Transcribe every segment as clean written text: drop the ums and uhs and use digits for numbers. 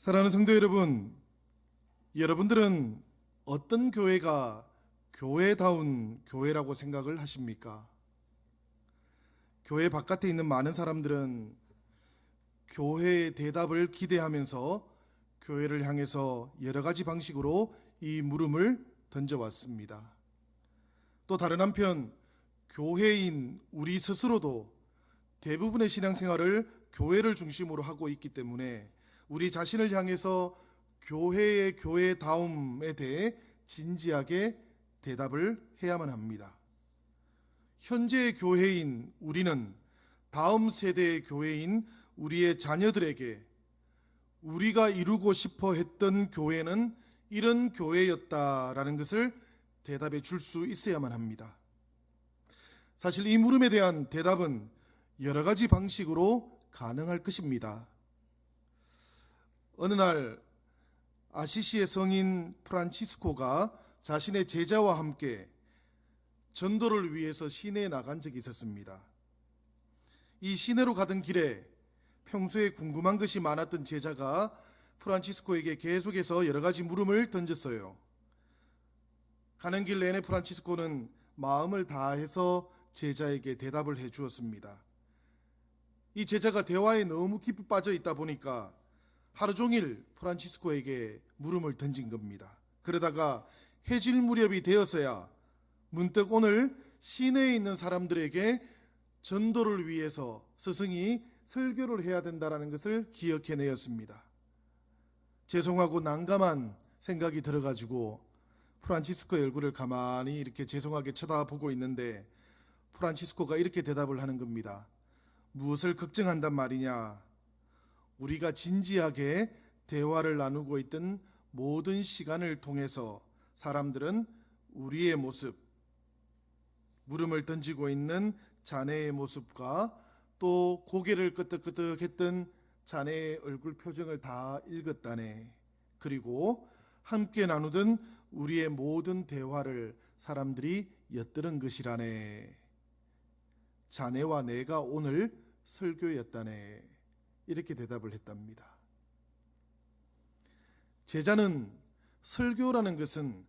사랑하는 성도 여러분, 여러분들은 어떤 교회가 교회다운 교회라고 생각을 하십니까? 교회 바깥에 있는 많은 사람들은 교회의 대답을 기대하면서 교회를 향해서 여러 가지 방식으로 이 물음을 던져왔습니다. 또 다른 한편 교회인 우리 스스로도 대부분의 신앙생활을 교회를 중심으로 하고 있기 때문에 우리 자신을 향해서 교회의 교회다움에 대해 진지하게 대답을 해야만 합니다. 현재의 교회인 우리는 다음 세대의 교회인 우리의 자녀들에게 우리가 이루고 싶어 했던 교회는 이런 교회였다라는 것을 대답해 줄 수 있어야만 합니다. 사실 이 물음에 대한 대답은 여러 가지 방식으로 가능할 것입니다. 어느 날 아시시의 성인 프란치스코가 자신의 제자와 함께 전도를 위해서 시내에 나간 적이 있었습니다. 이 시내로 가던 길에 평소에 궁금한 것이 많았던 제자가 프란치스코에게 계속해서 여러 가지 물음을 던졌어요. 가는 길 내내 프란치스코는 마음을 다해서 제자에게 대답을 해 주었습니다. 이 제자가 대화에 너무 깊이 빠져 있다 보니까 하루 종일 프란치스코에게 물음을 던진 겁니다. 그러다가 해질 무렵이 되어서야 문득 오늘 시내에 있는 사람들에게 전도를 위해서 스승이 설교를 해야 된다는 것을 기억해내었습니다. 죄송하고 난감한 생각이 들어가지고 프란치스코의 얼굴을 가만히 이렇게 죄송하게 쳐다보고 있는데 프란치스코가 이렇게 대답을 하는 겁니다. 무엇을 걱정한단 말이냐? 우리가 진지하게 대화를 나누고 있던 모든 시간을 통해서 사람들은 우리의 모습, 물음을 던지고 있는 자네의 모습과 또 고개를 끄덕끄덕했던 자네의 얼굴 표정을 다 읽었다네. 그리고 함께 나누던 우리의 모든 대화를 사람들이 엿들은 것이라네. 자네와 내가 오늘 설교였다네. 이렇게 대답을 했답니다. 제자는 설교라는 것은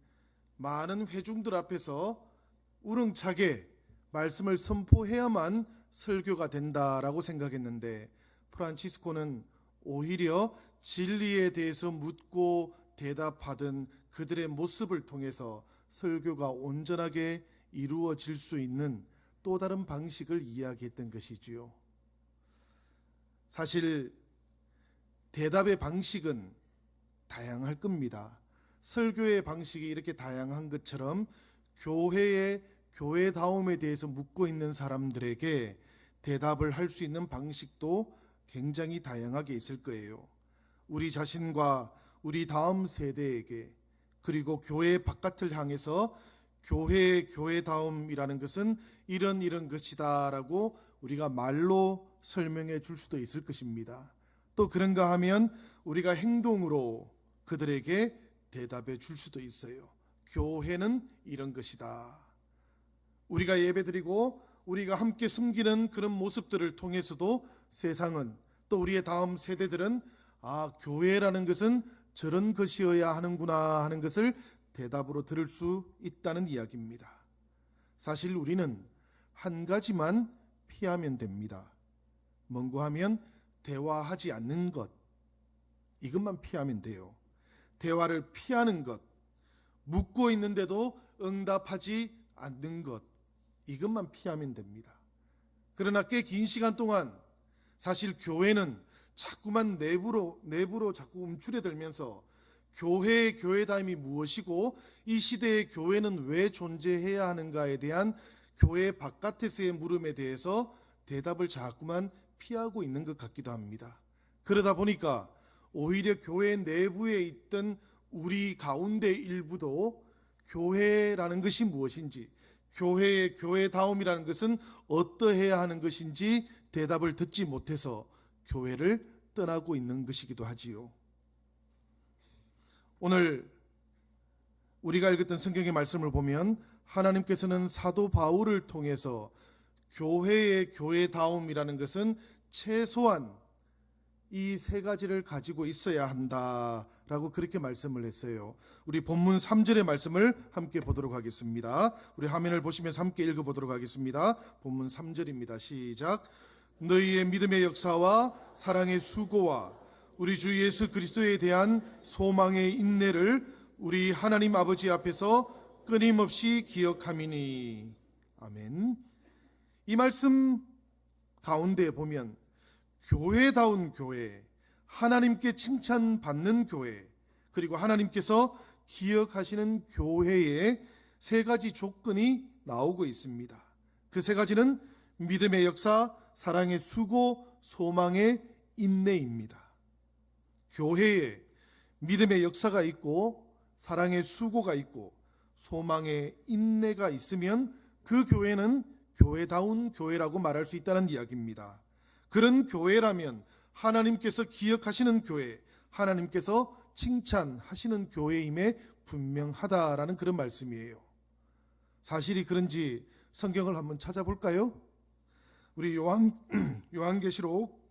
많은 회중들 앞에서 우렁차게 말씀을 선포해야만 설교가 된다라고 생각했는데 프란치스코는 오히려 진리에 대해서 묻고 대답하던 그들의 모습을 통해서 설교가 온전하게 이루어질 수 있는 또 다른 방식을 이야기했던 것이지요. 사실 대답의 방식은 다양할 겁니다. 설교의 방식이 이렇게 다양한 것처럼 교회의 교회다움에 대해서 묻고 있는 사람들에게 대답을 할 수 있는 방식도 굉장히 다양하게 있을 거예요. 우리 자신과 우리 다음 세대에게 그리고 교회 바깥을 향해서 교회의 교회다움이라는 것은 이런 것이다라고 우리가 말로 설명해 줄 수도 있을 것입니다. 또 그런가 하면 우리가 행동으로 그들에게 대답해 줄 수도 있어요. 교회는 이런 것이다. 우리가 예배드리고 우리가 함께 섬기는 그런 모습들을 통해서도 세상은 또 우리의 다음 세대들은 교회라는 것은 저런 것이어야 하는구나 하는 것을 대답으로 들을 수 있다는 이야기입니다. 사실 우리는 한 가지만 피하면 됩니다. 뭔고 하면 대화하지 않는 것. 이것만 피하면 돼요. 대화를 피하는 것, 묻고 있는데도 응답하지 않는 것, 이것만 피하면 됩니다. 그러나 꽤 긴 시간 동안 사실 교회는 자꾸만 내부로 자꾸 움츠려들면서 교회의 교회다움이 무엇이고 이 시대의 교회는 왜 존재해야 하는가에 대한 교회 바깥에서의 물음에 대해서 대답을 자꾸만 피하고 있는 것 같기도 합니다. 그러다 보니까 오히려 교회 내부에 있던 우리 가운데 일부도 교회라는 것이 무엇인지, 교회의 교회다움이라는 것은 어떠해야 하는 것인지 대답을 듣지 못해서 교회를 떠나고 있는 것이기도 하지요. 오늘 우리가 읽었던 성경의 말씀을 보면 하나님께서는 사도 바울을 통해서 교회의 교회다움이라는 것은 최소한 이 세 가지를 가지고 있어야 한다라고 그렇게 말씀을 했어요. 우리 본문 3절의 말씀을 함께 보도록 하겠습니다. 우리 화면을 보시면서 함께 읽어보도록 하겠습니다. 본문 3절입니다. 시작. 너희의 믿음의 역사와 사랑의 수고와 우리 주 예수 그리스도에 대한 소망의 인내를 우리 하나님 아버지 앞에서 끊임없이 기억함이니. 아멘. 이 말씀 가운데 보면 교회다운 교회, 하나님께 칭찬받는 교회, 그리고 하나님께서 기억하시는 교회의 세 가지 조건이 나오고 있습니다. 그 세 가지는 믿음의 역사, 사랑의 수고, 소망의 인내입니다. 교회에 믿음의 역사가 있고 사랑의 수고가 있고 소망의 인내가 있으면 그 교회는 교회다운 교회라고 말할 수 있다는 이야기입니다. 그런 교회라면 하나님께서 기억하시는 교회, 하나님께서 칭찬하시는 교회임에 분명하다라는 그런 말씀이에요. 사실이 그런지 성경을 한번 찾아볼까요? 우리 요한계시록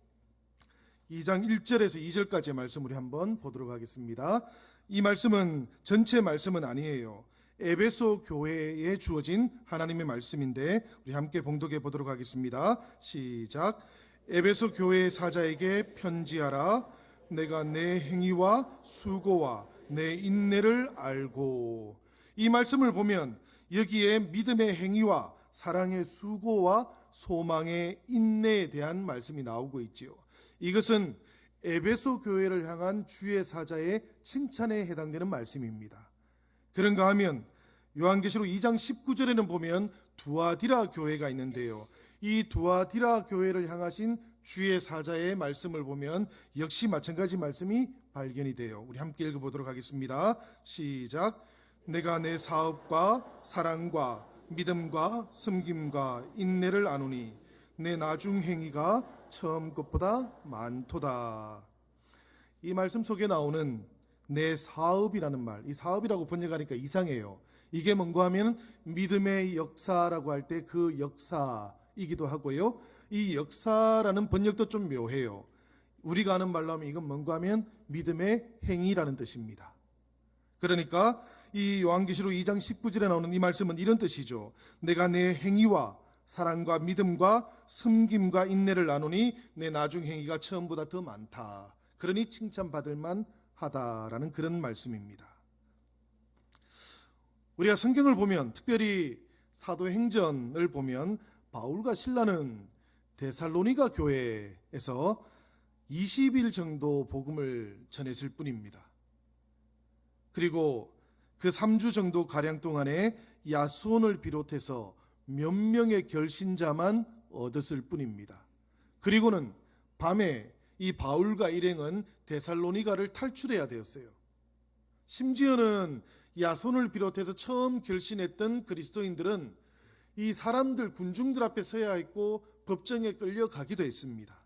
2장 1절에서 2절까지의 말씀 우리 한번 보도록 하겠습니다. 이 말씀은 전체 말씀은 아니에요. 에베소 교회에 주어진 하나님의 말씀인데 우리 함께 봉독해 보도록 하겠습니다. 시작. 에베소 교회 사자에게 편지하라. 내가 내 행위와 수고와 내 인내를 알고. 이 말씀을 보면 여기에 믿음의 행위와 사랑의 수고와 소망의 인내에 대한 말씀이 나오고 있지요. 이것은 에베소 교회를 향한 주의 사자의 칭찬에 해당되는 말씀입니다. 그런가 하면 요한계시록 2장 19절에는 보면 두아디라 교회가 있는데요. 이 두아디라 교회를 향하신 주의 사자의 말씀을 보면 역시 마찬가지 말씀이 발견이 돼요. 우리 함께 읽어보도록 하겠습니다. 시작. 내가 내 사업과 사랑과 믿음과 섬김과 인내를 아노니 내 나중 행위가 처음 것보다 많도다. 이 말씀 속에 나오는 내 사업이라는 말, 이 사업이라고 번역하니까 이상해요. 이게 뭔가 하면 믿음의 역사라고 할 때 그 역사이기도 하고요. 이 역사라는 번역도 좀 묘해요. 우리가 아는 말로 하면 이건 뭔가 하면 믿음의 행위라는 뜻입니다. 그러니까 이 요한계시록 2장 19절에 나오는 이 말씀은 이런 뜻이죠. 내가 내 행위와 사랑과 믿음과 섬김과 인내를 나누니 내 나중 행위가 처음보다 더 많다. 그러니 칭찬받을 만하다라는 그런 말씀입니다. 우리가 성경을 보면 특별히 사도행전을 보면 바울과 실라는 데살로니가 교회에서 20일 정도 복음을 전했을 뿐입니다. 그리고 그 3주 정도 가량 동안에 야손을 비롯해서 몇 명의 결신자만 얻었을 뿐입니다. 그리고는 밤에 이 바울과 일행은 데살로니가를 탈출해야 되었어요. 심지어는 야손을 비롯해서 처음 결신했던 그리스도인들은 이 사람들 군중들 앞에 서야 했고 법정에 끌려가기도 했습니다.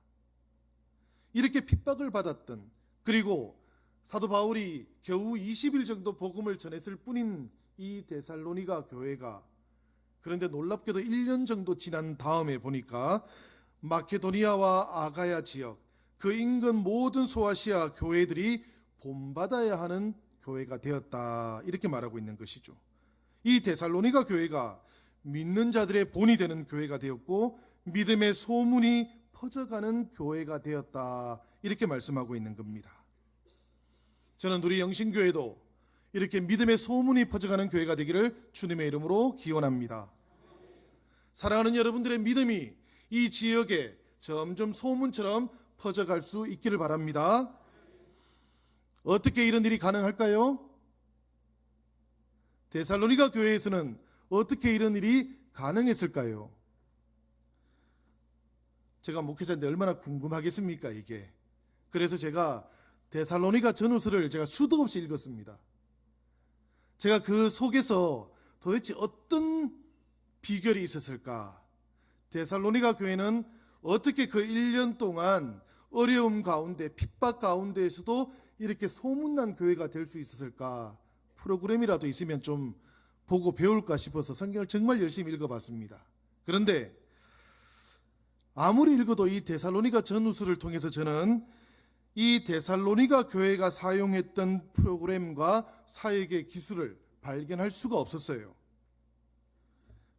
이렇게 핍박을 받았던, 그리고 사도 바울이 겨우 20일 정도 복음을 전했을 뿐인 이 데살로니가 교회가, 그런데 놀랍게도 1년 정도 지난 다음에 보니까 마케도니아와 아가야 지역 그 인근 모든 소아시아 교회들이 본받아야 하는 교회가 되었다, 이렇게 말하고 있는 것이죠. 이 데살로니가 교회가 믿는 자들의 본이 되는 교회가 되었고 믿음의 소문이 퍼져가는 교회가 되었다, 이렇게 말씀하고 있는 겁니다. 저는 우리 영신교회도 이렇게 믿음의 소문이 퍼져가는 교회가 되기를 주님의 이름으로 기원합니다. 사랑하는 여러분들의 믿음이 이 지역에 점점 소문처럼 퍼져갈 수 있기를 바랍니다. 어떻게 이런 일이 가능할까요? 데살로니가 교회에서는 어떻게 이런 일이 가능했을까요? 제가 목회자인데 얼마나 궁금하겠습니까, 이게. 그래서 제가 데살로니가 전후서를 제가 수도 없이 읽었습니다. 제가 그 속에서 도대체 어떤 비결이 있었을까? 데살로니가 교회는 어떻게 그 1년 동안 어려움 가운데, 핍박 가운데에서도 이렇게 소문난 교회가 될 수 있었을까? 프로그램이라도 있으면 좀 보고 배울까 싶어서 성경을 정말 열심히 읽어봤습니다. 그런데 아무리 읽어도 이 데살로니가 전후서를 통해서 저는 이 데살로니가 교회가 사용했던 프로그램과 사역의 기술을 발견할 수가 없었어요.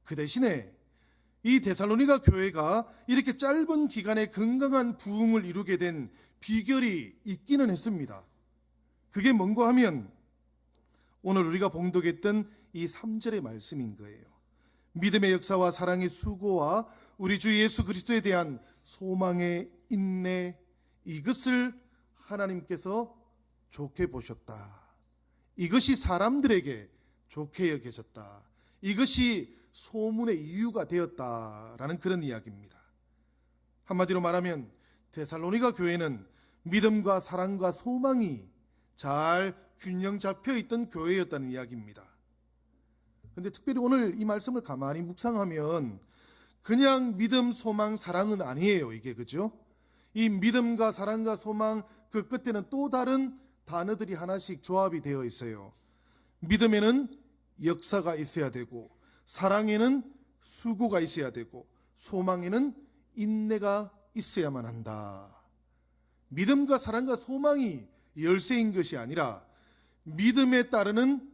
그 대신에 이 데살로니가 교회가 이렇게 짧은 기간에 건강한 부흥을 이루게 된 비결이 있기는 했습니다. 그게 뭔가 하면 오늘 우리가 봉독했던 이 3절의 말씀인 거예요. 믿음의 역사와 사랑의 수고와 우리 주 예수 그리스도에 대한 소망의 인내, 이것을 하나님께서 좋게 보셨다. 이것이 사람들에게 좋게 여겨졌다. 이것이 소문의 이유가 되었다라는 그런 이야기입니다. 한마디로 말하면 데살로니가 교회는 믿음과 사랑과 소망이 잘 균형 잡혀 있던 교회였다는 이야기입니다. 그런데 특별히 오늘 이 말씀을 가만히 묵상하면 그냥 믿음, 소망, 사랑은 아니에요. 이게 그죠? 이 믿음과 사랑과 소망 그 끝에는 또 다른 단어들이 하나씩 조합이 되어 있어요. 믿음에는 역사가 있어야 되고, 사랑에는 수고가 있어야 되고, 소망에는 인내가 있어야만 한다. 믿음과 사랑과 소망이 열쇠인 것이 아니라 믿음에 따르는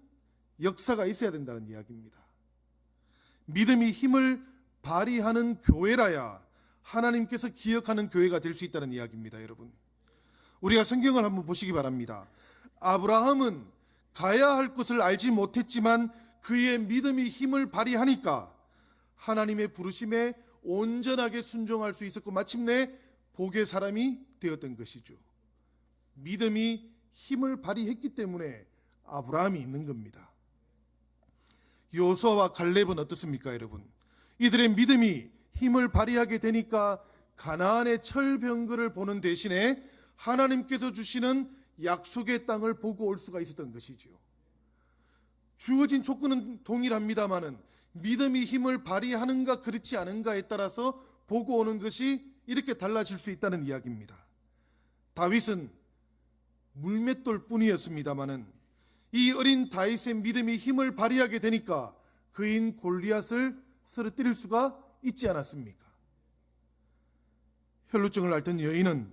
역사가 있어야 된다는 이야기입니다. 믿음이 힘을 발휘하는 교회라야 하나님께서 기억하는 교회가 될 수 있다는 이야기입니다. 여러분, 우리가 성경을 한번 보시기 바랍니다. 아브라함은 가야 할 곳을 알지 못했지만 그의 믿음이 힘을 발휘하니까 하나님의 부르심에 온전하게 순종할 수 있었고 마침내 복의 사람이 되었던 것이죠. 믿음이 힘을 발휘했기 때문에 아브라함이 있는 겁니다. 요수아와 갈렙은 어떻습니까, 여러분? 이들의 믿음이 힘을 발휘하게 되니까 가나안의 철병거를 보는 대신에 하나님께서 주시는 약속의 땅을 보고 올 수가 있었던 것이죠. 주어진 조건은 동일합니다마는 믿음이 힘을 발휘하는가 그렇지 않은가에 따라서 보고 오는 것이 이렇게 달라질 수 있다는 이야기입니다. 다윗은 물맷돌 뿐이었습니다마는 이 어린 다윗의 믿음이 힘을 발휘하게 되니까 그인 골리앗을 쓰러뜨릴 수가 있지 않았습니까? 혈루증을 앓던 여인은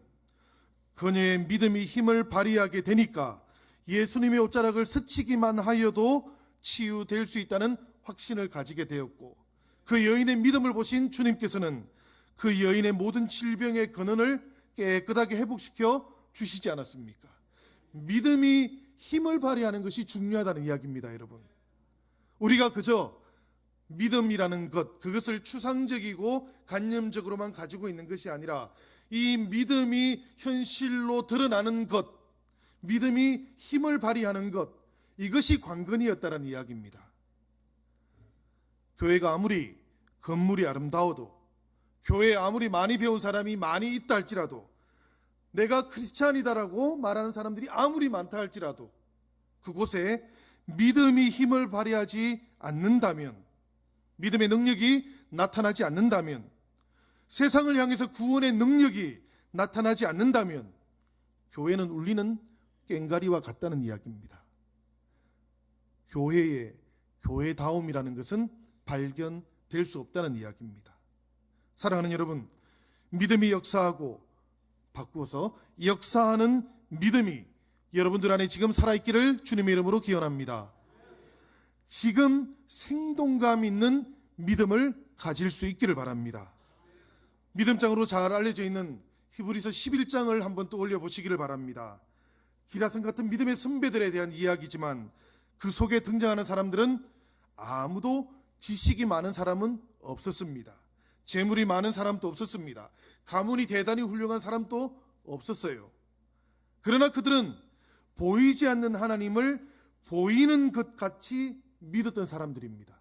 그녀의 믿음이 힘을 발휘하게 되니까 예수님의 옷자락을 스치기만 하여도 치유될 수 있다는 확신을 가지게 되었고, 그 여인의 믿음을 보신 주님께서는 그 여인의 모든 질병의 근원을 깨끗하게 회복시켜 주시지 않았습니까? 믿음이 힘을 발휘하는 것이 중요하다는 이야기입니다. 여러분, 우리가 그저 믿음이라는 것, 그것을 추상적이고 관념적으로만 가지고 있는 것이 아니라 이 믿음이 현실로 드러나는 것, 믿음이 힘을 발휘하는 것, 이것이 관건이었다는 이야기입니다. 교회가 아무리 건물이 아름다워도, 교회에 아무리 많이 배운 사람이 많이 있다 할지라도, 내가 크리스찬이다라고 말하는 사람들이 아무리 많다 할지라도 그곳에 믿음이 힘을 발휘하지 않는다면, 믿음의 능력이 나타나지 않는다면, 세상을 향해서 구원의 능력이 나타나지 않는다면 교회는 울리는 꽹과리와 같다는 이야기입니다. 교회의 교회다움이라는 것은 발견될 수 없다는 이야기입니다. 사랑하는 여러분, 믿음이 역사하고 바꾸어서 역사하는 믿음이 여러분들 안에 지금 살아있기를 주님의 이름으로 기원합니다. 지금 생동감 있는 믿음을 가질 수 있기를 바랍니다. 믿음장으로 잘 알려져 있는 히브리서 11장을 한번 떠올려 보시기를 바랍니다. 기라성 같은 믿음의 선배들에 대한 이야기지만 그 속에 등장하는 사람들은 아무도 지식이 많은 사람은 없었습니다. 재물이 많은 사람도 없었습니다. 가문이 대단히 훌륭한 사람도 없었어요. 그러나 그들은 보이지 않는 하나님을 보이는 것 같이 믿었던 사람들입니다.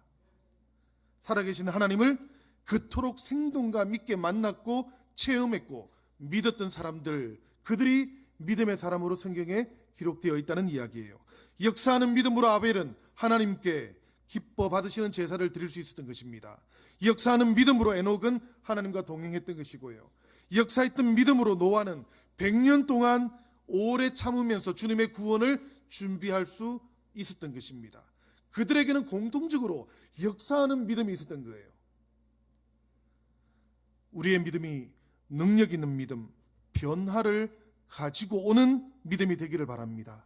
살아계신 하나님을 그토록 생동감 있게 만났고 체험했고 믿었던 사람들, 그들이 믿음의 사람으로 성경에 기록되어 있다는 이야기예요. 역사하는 믿음으로 아벨은 하나님께 기뻐 받으시는 제사를 드릴 수 있었던 것입니다. 역사하는 믿음으로 에녹은 하나님과 동행했던 것이고요. 역사했던 믿음으로 노아는 100년 동안 오래 참으면서 주님의 구원을 준비할 수 있었던 것입니다. 그들에게는 공통적으로 역사하는 믿음이 있었던 거예요. 우리의 믿음이 능력 있는 믿음, 변화를 가지고 오는 믿음이 되기를 바랍니다.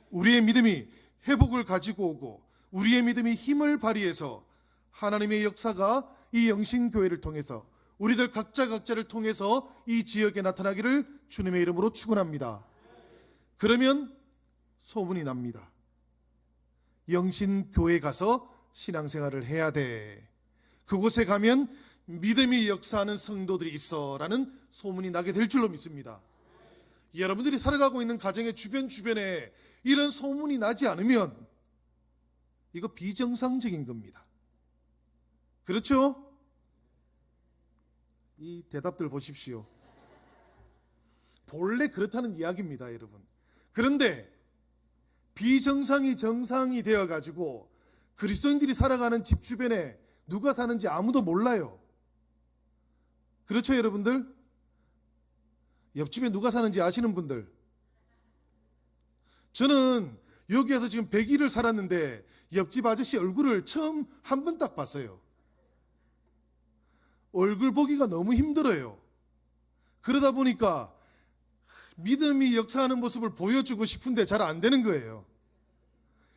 우리의 믿음이 회복을 가지고 오고 우리의 믿음이 힘을 발휘해서 하나님의 역사가 이 영신교회를 통해서 우리들 각자를 통해서 이 지역에 나타나기를 주님의 이름으로 축원합니다. 그러면 소문이 납니다. 영신교회 가서 신앙생활을 해야 돼. 그곳에 가면 믿음이 역사하는 성도들이 있어 라는 소문이 나게 될 줄로 믿습니다. 여러분들이 살아가고 있는 가정의 주변에 이런 소문이 나지 않으면 이거 비정상적인 겁니다. 그렇죠? 이 대답들 보십시오. 본래 그렇다는 이야기입니다, 여러분. 그런데 비정상이 정상이 되어가지고 그리스도인들이 살아가는 집 주변에 누가 사는지 아무도 몰라요. 그렇죠, 여러분들? 옆집에 누가 사는지 아시는 분들? 저는 여기에서 지금 100일을 살았는데 옆집 아저씨 얼굴을 처음 한 번 딱 봤어요. 얼굴 보기가 너무 힘들어요. 그러다 보니까 믿음이 역사하는 모습을 보여주고 싶은데 잘 안 되는 거예요.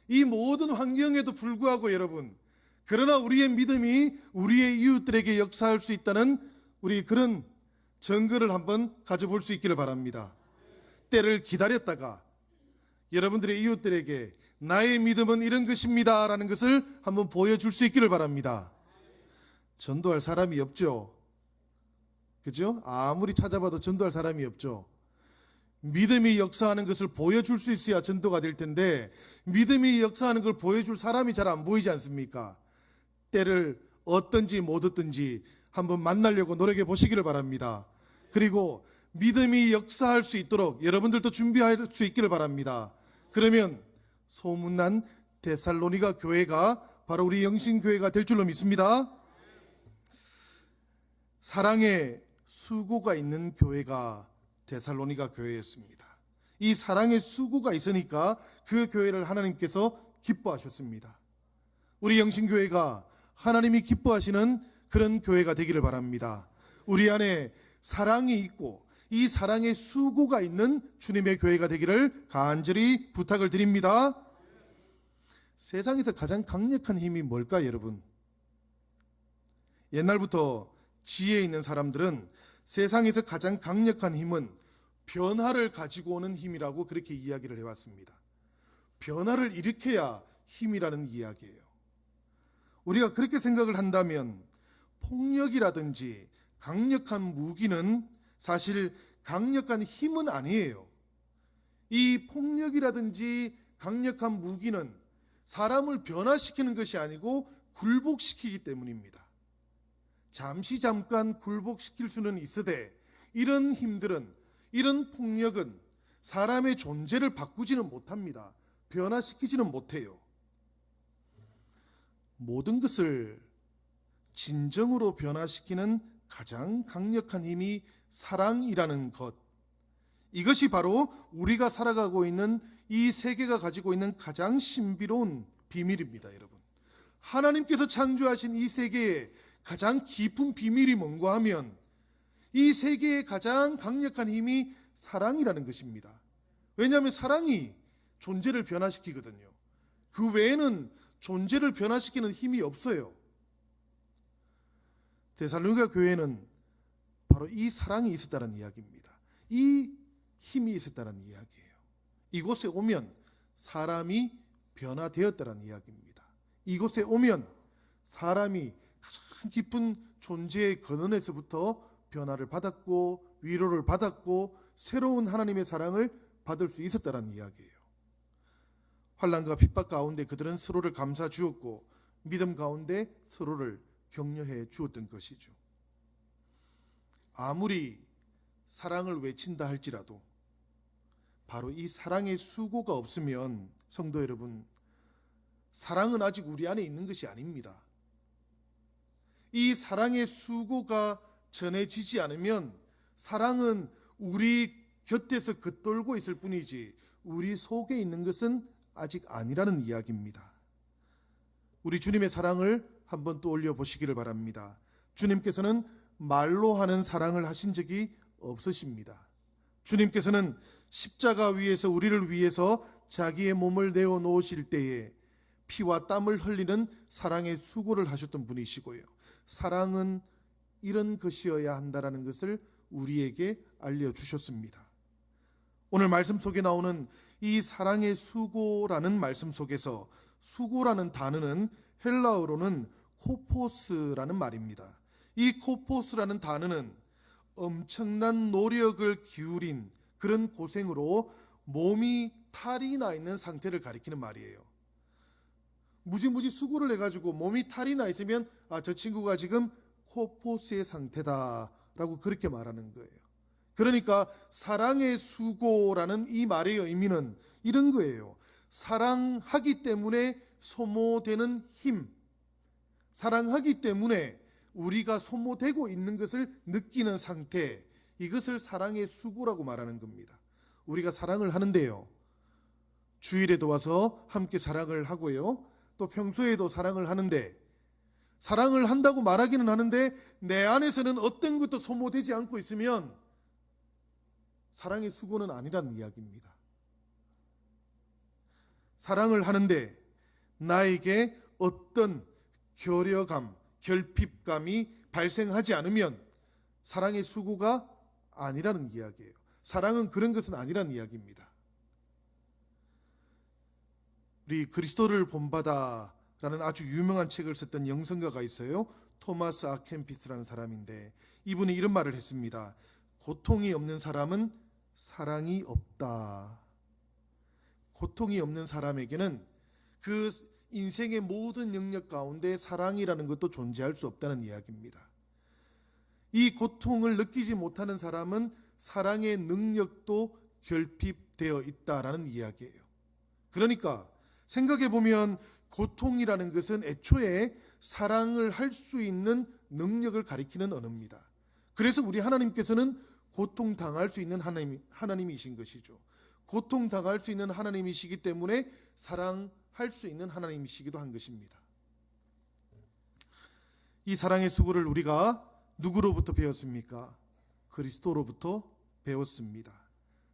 이 모든 환경에도 불구하고 여러분, 그러나 우리의 믿음이 우리의 이웃들에게 역사할 수 있다는 우리 그런 증거를 한번 가져볼 수 있기를 바랍니다. 때를 기다렸다가 여러분들의 이웃들에게 나의 믿음은 이런 것입니다 라는 것을 한번 보여줄 수 있기를 바랍니다. 전도할 사람이 없죠. 그죠? 아무리 찾아봐도 전도할 사람이 없죠. 믿음이 역사하는 것을 보여줄 수 있어야 전도가 될 텐데 믿음이 역사하는 걸 보여줄 사람이 잘 안 보이지 않습니까? 때를 얻든지 못 얻든지 한번 만나려고 노력해 보시기를 바랍니다. 그리고 믿음이 역사할 수 있도록 여러분들도 준비할 수 있기를 바랍니다. 그러면 소문난 데살로니가 교회가 바로 우리 영신교회가 될 줄로 믿습니다. 사랑의 수고가 있는 교회가 데살로니가 교회였습니다. 이 사랑의 수고가 있으니까 그 교회를 하나님께서 기뻐하셨습니다. 우리 영신교회가 하나님이 기뻐하시는 그런 교회가 되기를 바랍니다. 우리 안에 사랑이 있고 이 사랑의 수고가 있는 주님의 교회가 되기를 간절히 부탁을 드립니다. 세상에서 가장 강력한 힘이 뭘까, 여러분? 옛날부터 지혜 있는 사람들은 세상에서 가장 강력한 힘은 변화를 가지고 오는 힘이라고 그렇게 이야기를 해왔습니다. 변화를 일으켜야 힘이라는 이야기예요. 우리가 그렇게 생각을 한다면 폭력이라든지 강력한 무기는 사실 강력한 힘은 아니에요. 이 폭력이라든지 강력한 무기는 사람을 변화시키는 것이 아니고 굴복시키기 때문입니다. 잠깐 굴복시킬 수는 있으되 이런 힘들은, 이런 폭력은 사람의 존재를 바꾸지는 못합니다. 변화시키지는 못해요. 모든 것을 진정으로 변화시키는 가장 강력한 힘이 사랑이라는 것, 이것이 바로 우리가 살아가고 있는 이 세계가 가지고 있는 가장 신비로운 비밀입니다. 여러분, 하나님께서 창조하신 이 세계의 가장 깊은 비밀이 뭔가 하면 이 세계의 가장 강력한 힘이 사랑이라는 것입니다. 왜냐하면 사랑이 존재를 변화시키거든요. 그 외에는 존재를 변화시키는 힘이 없어요. 데살로니가 교회는 바로 이 사랑이 있었다는 이야기입니다. 이 힘이 있었다는 이야기예요. 이곳에 오면 사람이 변화되었다는 이야기입니다. 이곳에 오면 사람이 가장 깊은 존재의 근원에서부터 변화를 받았고 위로를 받았고 새로운 하나님의 사랑을 받을 수 있었다는 이야기예요. 환난과 핍박 가운데 그들은 서로를 감싸 주었고 믿음 가운데 서로를 격려해 주었던 것이죠. 아무리 사랑을 외친다 할지라도 바로 이 사랑의 수고가 없으면 성도 여러분, 사랑은 아직 우리 안에 있는 것이 아닙니다. 이 사랑의 수고가 전해지지 않으면 사랑은 우리 곁에서 겉돌고 있을 뿐이지 우리 속에 있는 것은 아직 아니라는 이야기입니다. 우리 주님의 사랑을 한번 떠올려 보시기를 바랍니다. 주님께서는 말로 하는 사랑을 하신 적이 없으십니다. 주님께서는 십자가 위에서 우리를 위해서 자기의 몸을 내어 놓으실 때에 피와 땀을 흘리는 사랑의 수고를 하셨던 분이시고요. 사랑은 이런 것이어야 한다라는 것을 우리에게 알려주셨습니다. 오늘 말씀 속에 나오는 이 사랑의 수고라는 말씀 속에서 수고라는 단어는 헬라어로는 코포스라는 말입니다. 이 코포스라는 단어는 엄청난 노력을 기울인 그런 고생으로 몸이 탈이 나 있는 상태를 가리키는 말이에요. 무지무지 수고를 해가지고 몸이 탈이 나 있으면 저 친구가 지금 코포스의 상태다라고 그렇게 말하는 거예요. 그러니까 사랑의 수고라는 이 말의 의미는 이런 거예요. 사랑하기 때문에 소모되는 힘, 사랑하기 때문에 우리가 소모되고 있는 것을 느끼는 상태, 이것을 사랑의 수고라고 말하는 겁니다. 우리가 사랑을 하는데요, 주일에도 와서 함께 사랑을 하고요, 또 평소에도 사랑을 하는데, 사랑을 한다고 말하기는 하는데 내 안에서는 어떤 것도 소모되지 않고 있으면 사랑의 수고는 아니라는 이야기입니다. 사랑을 하는데 나에게 어떤 결여감, 결핍감이 발생하지 않으면 사랑의 수고가 아니라는 이야기예요. 사랑은 그런 것은 아니라는 이야기입니다. 우리 그리스도를 본받아라는 아주 유명한 책을 썼던 영성가가 있어요. 토마스 아켄피스라는 사람인데 이분이 이런 말을 했습니다. 고통이 없는 사람은 사랑이 없다. 고통이 없는 사람에게는 그 인생의 모든 영역 가운데 사랑이라는 것도 존재할 수 없다는 이야기입니다. 이 고통을 느끼지 못하는 사람은 사랑의 능력도 결핍되어 있다라는 이야기예요. 그러니까 생각해 보면 고통이라는 것은 애초에 사랑을 할 수 있는 능력을 가리키는 언어입니다. 그래서 우리 하나님께서는 고통당할 수 있는 하나님이신 것이죠. 고통당할 수 있는 하나님이시기 때문에 사랑할 수 있는 하나님이시기도 한 것입니다. 이 사랑의 수고를 우리가 누구로부터 배웠습니까? 그리스도로부터 배웠습니다.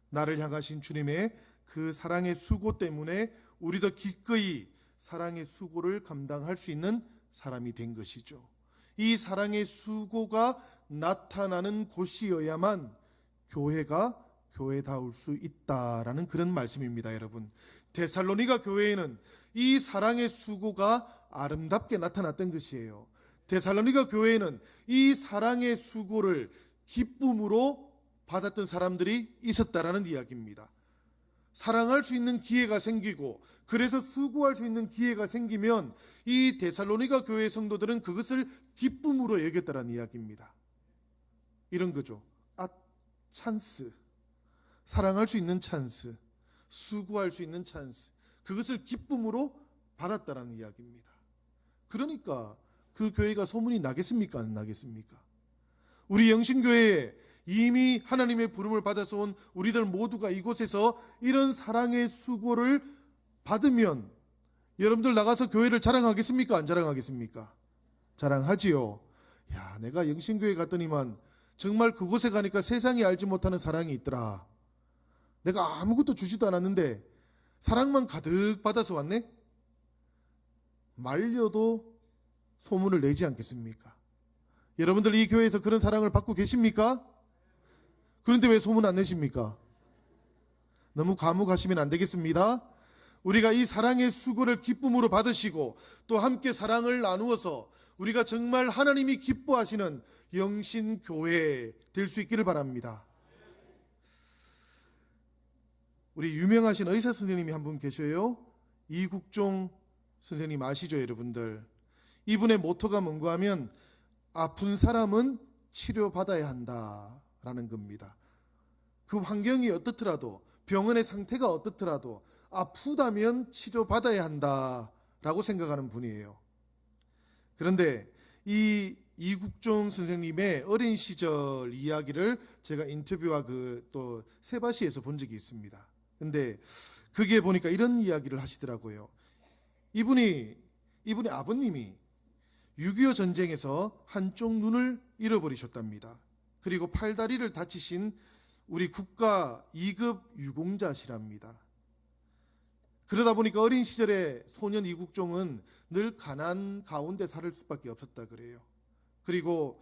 나를 향하신 주님의 그 사랑의 수고 때문에 우리도 기꺼이 사랑의 수고를 감당할 수 있는 사람이 된 것이죠. 이 사랑의 수고가 나타나는 곳이어야만 교회가 교회다울 수 있다라는 그런 말씀입니다, 여러분. 데살로니가 교회에는 이 사랑의 수고가 아름답게 나타났던 것이에요. 데살로니가 교회에는 이 사랑의 수고를 기쁨으로 받았던 사람들이 있었다라는 이야기입니다. 사랑할 수 있는 기회가 생기고 그래서 수고할 수 있는 기회가 생기면 이 데살로니가 교회 성도들은 그것을 기쁨으로 여겼다라는 이야기입니다. 이런 거죠. 찬스. 사랑할 수 있는 찬스, 수고할 수 있는 찬스, 그것을 기쁨으로 받았다라는 이야기입니다. 그러니까 그 교회가 소문이 나겠습니까? 안 나겠습니까? 우리 영신교회에 이미 하나님의 부름을 받아서 온 우리들 모두가 이곳에서 이런 사랑의 수고를 받으면 여러분들 나가서 교회를 자랑하겠습니까? 안 자랑하겠습니까? 자랑하지요. 야, 내가 영신교회 갔더니만 정말 그곳에 가니까 세상이 알지 못하는 사랑이 있더라. 내가 아무것도 주지도 않았는데 사랑만 가득 받아서 왔네? 말려도 소문을 내지 않겠습니까? 여러분들 이 교회에서 그런 사랑을 받고 계십니까? 그런데 왜 소문 안 내십니까? 너무 과묵하시면 안 되겠습니다. 우리가 이 사랑의 수고를 기쁨으로 받으시고 또 함께 사랑을 나누어서 우리가 정말 하나님이 기뻐하시는 영신교회 될 수 있기를 바랍니다. 우리 유명하신 의사 선생님이 한 분 계셔요. 이국종 선생님 아시죠, 여러분들? 이분의 모토가 뭔가 하면 아픈 사람은 치료받아야 한다라는 겁니다. 그 환경이 어떻더라도 병원의 상태가 어떻더라도 아프다면 치료받아야 한다라고 생각하는 분이에요. 그런데 이 이국종 선생님의 어린 시절 이야기를 제가 인터뷰와 또 세바시에서 본 적이 있습니다. 근데 그게 보니까 이런 이야기를 하시더라고요. 이분이 아버님이 6.25 전쟁에서 한쪽 눈을 잃어버리셨답니다. 그리고 팔다리를 다치신 우리 국가 2급 유공자시랍니다. 그러다 보니까 어린 시절에 소년 이국종은 늘 가난 가운데 살 수밖에 없었다 그래요. 그리고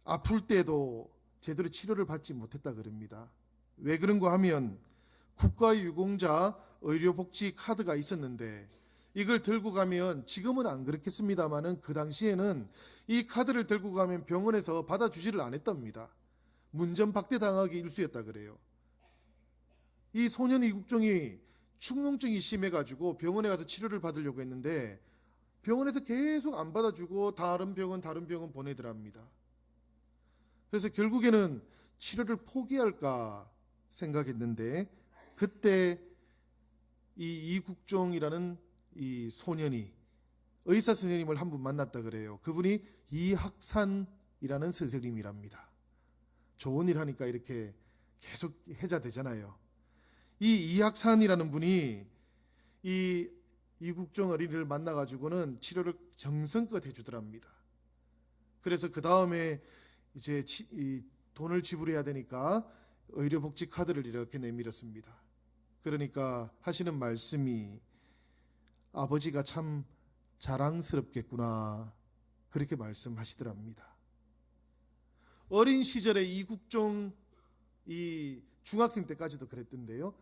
아플 때도 제대로 치료를 받지 못했다 그럽니다. 왜 그런가 하면 국가 유공자 의료복지 카드가 있었는데 이걸 들고 가면, 지금은 안 그렇겠습니다만은 그 당시에는 이 카드를 들고 가면 병원에서 받아주지를 않았답니다. 문전박대 당하기 일쑤였다 그래요. 이 소년 이국종이 축농증이 심해가지고 병원에 가서 치료를 받으려고 했는데 병원에서 계속 안 받아주고 다른 병원 보내더랍니다. 그래서 결국에는 치료를 포기할까 생각했는데 그때 이 이국종이라는 이 소년이 의사 선생님을 한 분 만났다 그래요. 그분이 이학산이라는 선생님이랍니다. 좋은 일 하니까 이렇게 계속 해자 되잖아요. 이 이학산이라는 분이 이 이국종 어린이를 만나가지고는 치료를 정성껏 해주더랍니다. 그래서 그 다음에 이제 이 돈을 지불해야 되니까 의료복지 카드를 이렇게 내밀었습니다. 그러니까 하시는 말씀이 아버지가 참 자랑스럽겠구나, 그렇게 말씀하시더랍니다. 어린 시절에 이국종 이 중학생 때까지도 그랬던데요.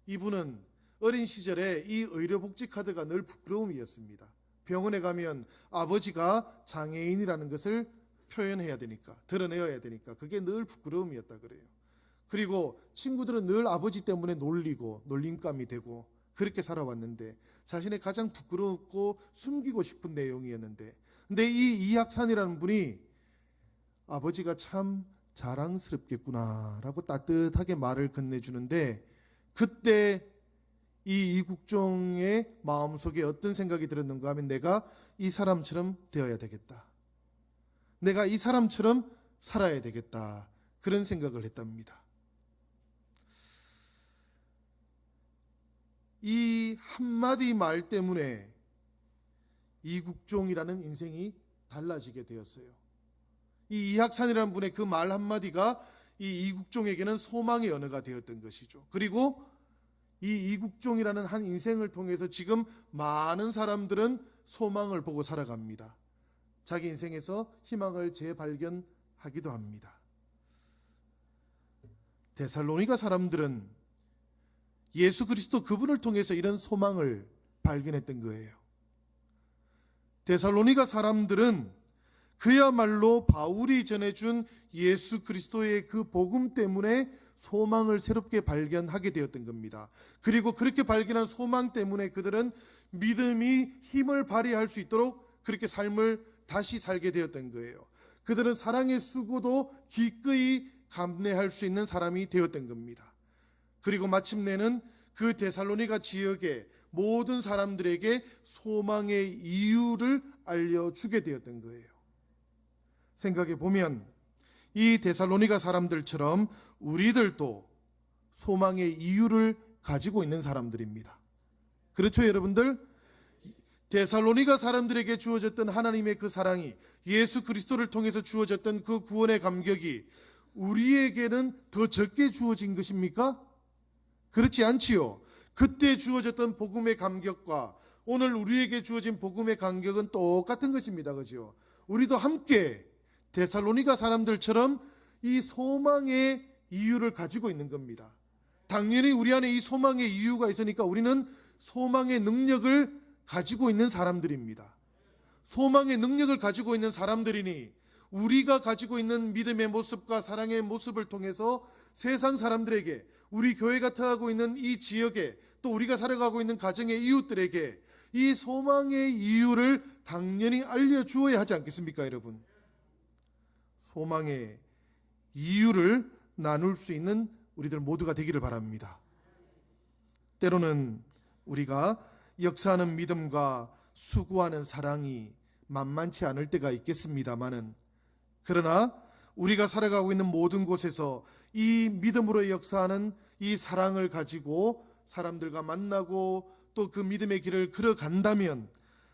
이분은 어린 시절에 이 의료복지 카드가 늘 부끄러움이었습니다. 병원에 가면 아버지가 장애인이라는 것을 표현해야 되니까, 드러내야 되니까 그게 늘 부끄러움이었다 그래요. 그리고 친구들은 늘 아버지 때문에 놀리고 놀림감이 되고 그렇게 살아왔는데 자신의 가장 부끄럽고 숨기고 싶은 내용이었는데, 근데 이 이학산이라는 분이 아버지가 참 자랑스럽겠구나라고 따뜻하게 말을 건네주는데, 그때 이 이국종의 마음속에 어떤 생각이 들었는가 하면 내가 이 사람처럼 되어야 되겠다, 내가 이 사람처럼 살아야 되겠다, 그런 생각을 했답니다. 이 한마디 말 때문에 이국종이라는 인생이 달라지게 되었어요. 이 이학산이라는 분의 그 말 한마디가 이 이국종에게는 소망의 언어가 되었던 것이죠. 그리고 이 이국종이라는 한 인생을 통해서 지금 많은 사람들은 소망을 보고 살아갑니다. 자기 인생에서 희망을 재발견하기도 합니다. 데살로니가 사람들은 예수 그리스도 그분을 통해서 이런 소망을 발견했던 거예요. 데살로니가 사람들은 그야말로 바울이 전해준 예수 그리스도의 그 복음 때문에 소망을 새롭게 발견하게 되었던 겁니다. 그리고 그렇게 발견한 소망 때문에 그들은 믿음이 힘을 발휘할 수 있도록 그렇게 삶을 다시 살게 되었던 거예요. 그들은 사랑의 수고도 기꺼이 감내할 수 있는 사람이 되었던 겁니다. 그리고 마침내는 그 데살로니가 지역의 모든 사람들에게 소망의 이유를 알려주게 되었던 거예요. 생각해 보면 이 데살로니가 사람들처럼 우리들도 소망의 이유를 가지고 있는 사람들입니다. 그렇죠, 여러분들? 데살로니가 사람들에게 주어졌던 하나님의 그 사랑이, 예수 그리스도를 통해서 주어졌던 그 구원의 감격이 우리에게는 더 적게 주어진 것입니까? 그렇지 않지요. 그때 주어졌던 복음의 감격과 오늘 우리에게 주어진 복음의 감격은 똑같은 것입니다. 그죠? 우리도 함께 데살로니가 사람들처럼 이 소망의 이유를 가지고 있는 겁니다. 당연히 우리 안에 이 소망의 이유가 있으니까 우리는 소망의 능력을 가지고 있는 사람들입니다. 소망의 능력을 가지고 있는 사람들이니 우리가 가지고 있는 믿음의 모습과 사랑의 모습을 통해서 세상 사람들에게, 우리 교회가 터하고 있는 이 지역에, 또 우리가 살아가고 있는 가정의 이웃들에게 이 소망의 이유를 당연히 알려주어야 하지 않겠습니까, 여러분? 소망의 이유를 나눌 수 있는 우리들 모두가 되기를 바랍니다. 때로는 우리가 역사하는 믿음과 수고하는 사랑이 만만치 않을 때가 있겠습니다마는, 그러나 우리가 살아가고 있는 모든 곳에서 이 믿음으로 역사하는 이 사랑을 가지고 사람들과 만나고 또 그 믿음의 길을 걸어간다면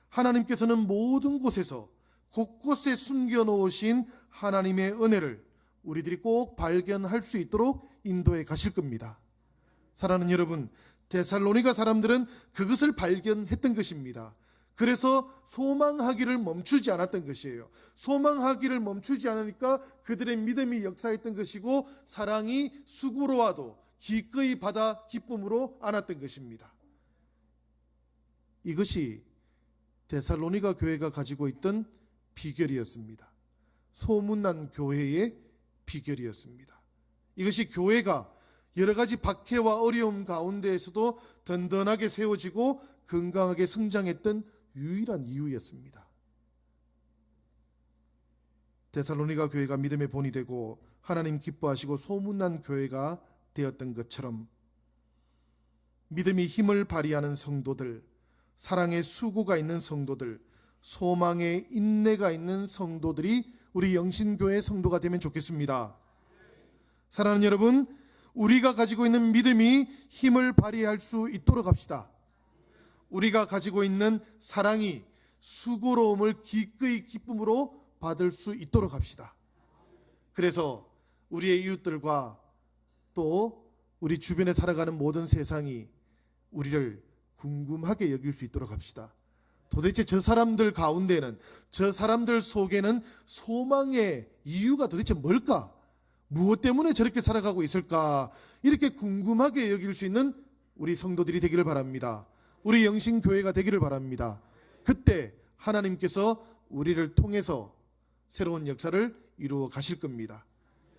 하나님께서는 모든 곳에서 곳곳에 숨겨놓으신 하나님의 은혜를 우리들이 꼭 발견할 수 있도록 인도해 가실 겁니다. 사랑하는 여러분, 데살로니가 사람들은 그것을 발견했던 것입니다. 그래서 소망하기를 멈추지 않았던 것이에요. 소망하기를 멈추지 않으니까 그들의 믿음이 역사했던 것이고 사랑이 수고로와도 기꺼이 받아 기쁨으로 안았던 것입니다. 이것이 데살로니가 교회가 가지고 있던 비결이었습니다. 소문난 교회의 비결이었습니다. 이것이 교회가 여러 가지 박해와 어려움 가운데에서도 든든하게 세워지고 건강하게 성장했던 유일한 이유였습니다. 데살로니가 교회가 믿음의 본이 되고 하나님 기뻐하시고 소문난 교회가 되었던 것처럼 믿음이 힘을 발휘하는 성도들, 사랑의 수고가 있는 성도들, 소망의 인내가 있는 성도들이 우리 영신교회 성도가 되면 좋겠습니다. 사랑하는 여러분, 우리가 가지고 있는 믿음이 힘을 발휘할 수 있도록 합시다. 우리가 가지고 있는 사랑이 수고로움을 기꺼이 기쁨으로 받을 수 있도록 합시다. 그래서 우리의 이웃들과 또 우리 주변에 살아가는 모든 세상이 우리를 궁금하게 여길 수 있도록 합시다. 도대체 저 사람들 가운데는, 저 사람들 속에는 소망의 이유가 도대체 뭘까? 무엇 때문에 저렇게 살아가고 있을까? 이렇게 궁금하게 여길 수 있는 우리 성도들이 되기를 바랍니다. 우리 영신교회가 되기를 바랍니다. 그때 하나님께서 우리를 통해서 새로운 역사를 이루어 가실 겁니다.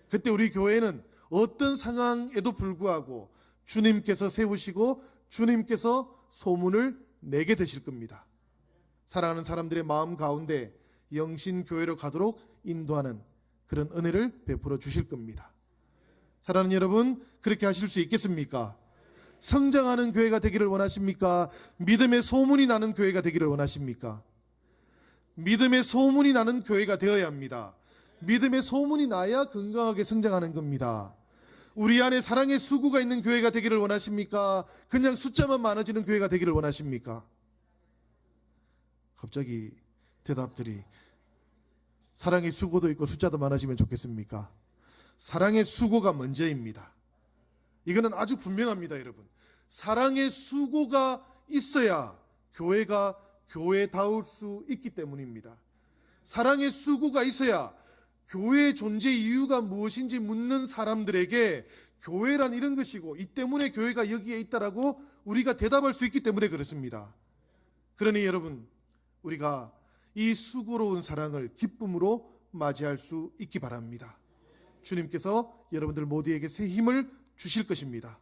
그때 우리 교회는 어떤 상황에도 불구하고 주님께서 세우시고 주님께서 소문을 내게 되실 겁니다. 사랑하는 사람들의 마음 가운데 영신교회로 가도록 인도하는 그런 은혜를 베풀어 주실 겁니다. 사랑하는 여러분, 그렇게 하실 수 있겠습니까? 성장하는 교회가 되기를 원하십니까? 믿음의 소문이 나는 교회가 되기를 원하십니까? 믿음의 소문이 나는 교회가 되어야 합니다. 믿음의 소문이 나야 건강하게 성장하는 겁니다. 우리 안에 사랑의 수고가 있는 교회가 되기를 원하십니까? 그냥 숫자만 많아지는 교회가 되기를 원하십니까? 갑자기 대답들이 사랑의 수고도 있고 숫자도 많아지면 좋겠습니까? 사랑의 수고가 먼저입니다. 이거는 아주 분명합니다, 여러분. 사랑의 수고가 있어야 교회가 교회다울 수 있기 때문입니다. 사랑의 수고가 있어야 교회의 존재 이유가 무엇인지 묻는 사람들에게 교회란 이런 것이고 이 때문에 교회가 여기에 있다라고 우리가 대답할 수 있기 때문에 그렇습니다. 그러니 여러분, 우리가 이 수고로운 사랑을 기쁨으로 맞이할 수 있기 바랍니다. 주님께서 여러분들 모두에게 새 힘을 주실 것입니다.